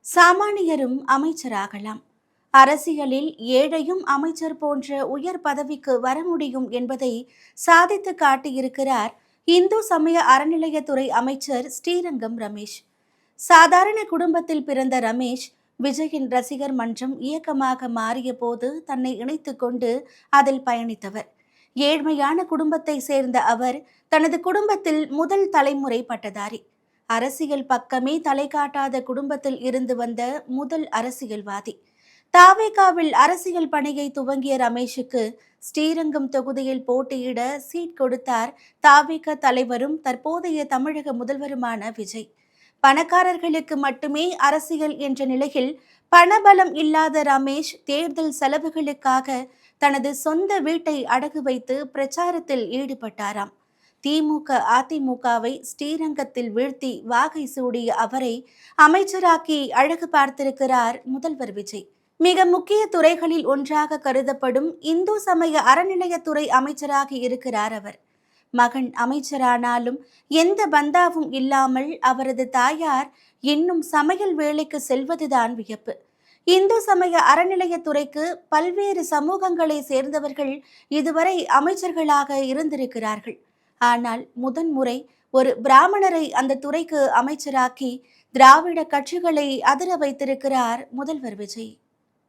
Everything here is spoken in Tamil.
சாமானியரும் அமைச்சராகலாம். அரசியலில் ஏழையும் அமைச்சர் போன்ற உயர் பதவிக்கு வர முடியும் என்பதை சாதித்து காட்டியிருக்கிறார் இந்து சமய அறநிலையத்துறை அமைச்சர் ஸ்ரீரங்கம் ரமேஷ். சாதாரண குடும்பத்தில் பிறந்த ரமேஷ் விஜயின் ரசிகர் மன்றம் இயக்கமாக மாறிய போது தன்னை இணைத்துக் கொண்டு அதில் பயணித்தவர். ஏழ்மையான குடும்பத்தை சேர்ந்த அவர் தனது குடும்பத்தில் முதல் தலைமுறை பட்டதாரி. அரசியல் பக்கமே தலை காட்டாத குடும்பத்தில் இருந்து வந்த முதல் அரசியல்வாதி. தாவேகாவில் அரசியல் பணியை துவங்கிய ரமேஷுக்கு ஸ்ரீரங்கம் தொகுதியில் போட்டியிட சீட் கொடுத்தார் தாவேக தலைவரும் தற்போதைய தமிழக முதல்வருமான விஜய். பணக்காரர்களுக்கு மட்டுமே அரசியல் என்ற நிலையில் பணபலம் இல்லாத ரமேஷ் தேர்தல் செலவுகளுக்காக தனது சொந்த வீட்டை அடகு வைத்து பிரச்சாரத்தில் ஈடுபட்டாராம். திமுக அதிமுகவை ஸ்ரீரங்கத்தில் வீழ்த்தி வாகை சூடிய அவரை அமைச்சராக்கி அழகு பார்த்திருக்கிறார் முதல்வர் விஜய். மிக முக்கிய துறைகளில் ஒன்றாக கருதப்படும் இந்து சமய அறநிலையத்துறை அமைச்சராகி இருக்கிறார் அவர். மகன் அமைச்சரானாலும் எந்த பந்தாவும் இல்லாமல் அவரது தாயார் இன்னும் சமையல் வேலைக்கு செல்வதுதான் வியப்பு. இந்து சமய அறநிலையத்துறைக்கு பல்வேறு சமூகங்களை சேர்ந்தவர்கள் இதுவரை அமைச்சர்களாக இருந்திருக்கிறார்கள். ஆனால் முதன்முறை ஒரு பிராமணரை அந்த துறைக்கு அமைச்சராக்கி திராவிட கட்சிகளை அதிர வைத்திருக்கிறார் முதல்வர் விஜய்.